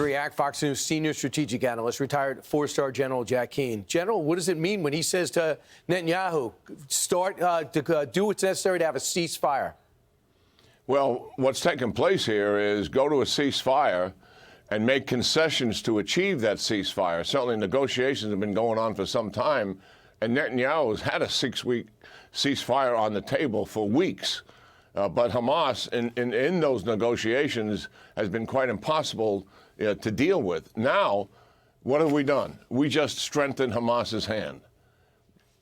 to react. Fox News senior strategic analyst, retired four-star General Jack Keane. General, what does it mean when he says to Netanyahu, start to do what's necessary to have a ceasefire? Well, what's taken place here is go to a ceasefire and make concessions to achieve that ceasefire. Certainly negotiations have been going on for some time, and Netanyahu has had a 6-week ceasefire on the table for weeks. But Hamas, in those negotiations, has been quite impossible to deal with. Now, what have we done? We just strengthened Hamas's hand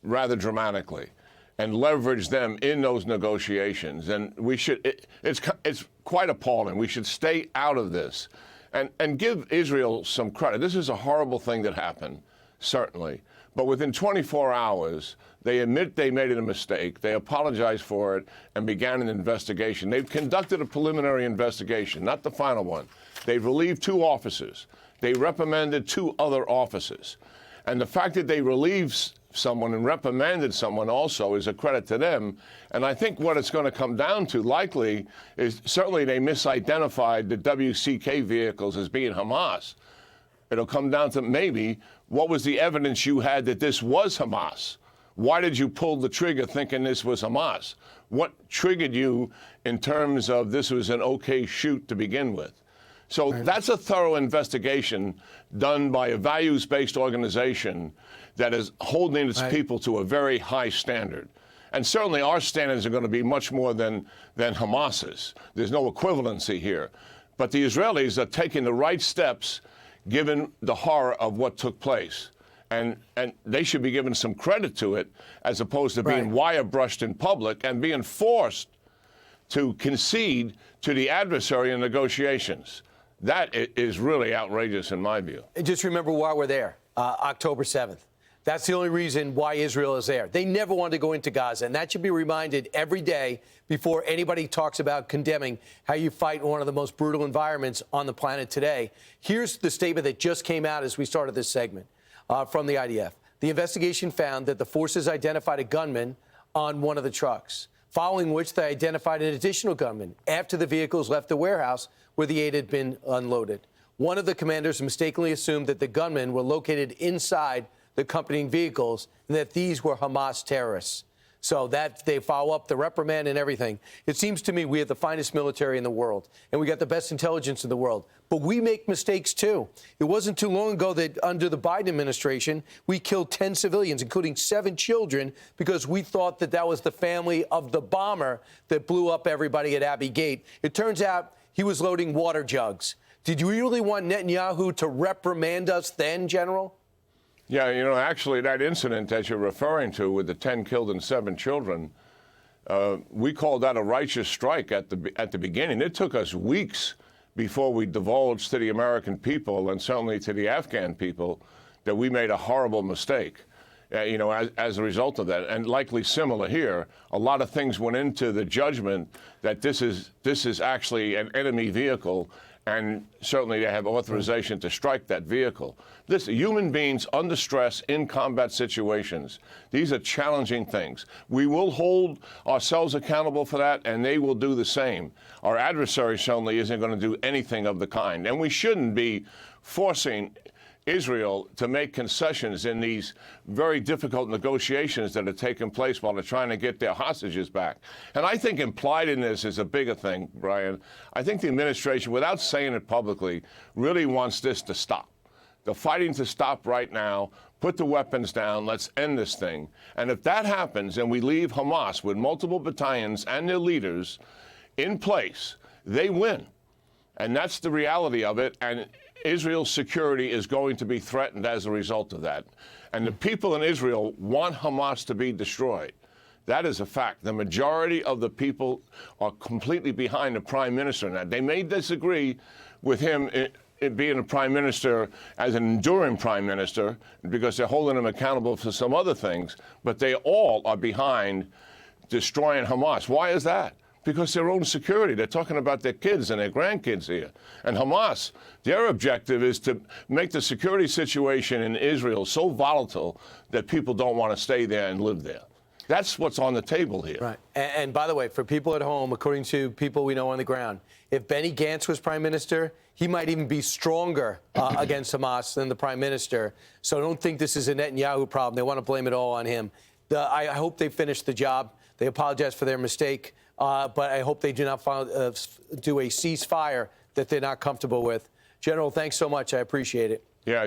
rather dramatically and leveraged them in those negotiations. And we should, it's quite appalling. We should stay out of this and give Israel some credit. This is a horrible thing that happened, certainly. But within 24 hours, they admit they made a mistake, they apologized for it, and began an investigation. They've conducted a preliminary investigation, not the final one. They've relieved 2 officers. They reprimanded 2 other officers. And the fact that they relieved someone and reprimanded someone also is a credit to them. And I think what it's going to come down to, likely, is certainly they misidentified the WCK vehicles as being Hamas. It'll come down to maybe what was the evidence you had that this was Hamas? Why did you pull the trigger thinking this was Hamas? What triggered you in terms of this was an okay shoot to begin with? So that's a thorough investigation done by a values-based organization that is holding its people to a very high standard. And certainly our standards are going to be much more than Hamas's. There's no equivalency here. But the Israelis are taking the right steps given the horror of what took place. And they should be given some credit to it as opposed to being wire-brushed in public and being forced to concede to the adversary in negotiations. That is really outrageous in my view. And just remember why we're there, October 7th. That's the only reason why Israel is there. They never wanted to go into Gaza, and that should be reminded every day before anybody talks about condemning how you fight in one of the most brutal environments on the planet today. Here's the statement that just came out as we started this segment from the IDF. The investigation found that the forces identified a gunman on one of the trucks, following which they identified an additional gunman after the vehicles left the warehouse where the aid had been unloaded. One of the commanders mistakenly assumed that the gunmen were located inside the accompanying vehicles and that these were Hamas terrorists. So that they follow up the reprimand and everything. It seems to me we have the finest military in the world, and we got the best intelligence in the world. But we make mistakes, too. It wasn't too long ago that under the Biden administration, we killed 10 civilians, including 7 children, because we thought that that was the family of the bomber that blew up everybody at Abbey Gate. It turns out he was loading water jugs. Did you really want Netanyahu to reprimand us then, General? Yeah, you know, actually, that incident that you're referring to with the 10 killed and 7 children, we called that a righteous strike at the beginning. It took us weeks before we divulged to the American people and certainly to the Afghan people that we made a horrible mistake, you know, as a result of that. And likely similar here, a lot of things went into the judgment that this is actually an enemy vehicle, and certainly they have authorization to strike that vehicle. Listen, human beings under stress in combat situations, these are challenging things. We will hold ourselves accountable for that, and they will do the same. Our adversary certainly isn't going to do anything of the kind, and we shouldn't be forcing Israel to make concessions in these very difficult negotiations that are taking place while they're trying to get their hostages back. And I think implied in this is a bigger thing, Brian. I think the administration, without saying it publicly, really wants this to stop. The fighting to stop right now, put the weapons down, let's end this thing. And if that happens and we leave Hamas with multiple battalions and their leaders in place, they win. And that's the reality of it. And Israel's security is going to be threatened as a result of that. And the people in Israel want Hamas to be destroyed. That is a fact. The majority of the people are completely behind the prime minister in that. They may disagree with him being a prime minister as an enduring prime minister because they're holding him accountable for some other things, but they all are behind destroying Hamas. Why is that? Because their own security. They're talking about their kids and their grandkids here. And Hamas, their objective is to make the security situation in Israel so volatile that people don't want to stay there and live there. That's what's on the table here. Right. And by the way, for people at home, according to people we know on the ground, if Benny Gantz was prime minister, he might even be stronger against Hamas than the prime minister. So don't think this is a Netanyahu problem. They want to blame it all on him. I hope they finish the job. They apologize for their mistake, but I hope they do not do a ceasefire that they're not comfortable with. General, thanks so much. I appreciate it. Yeah.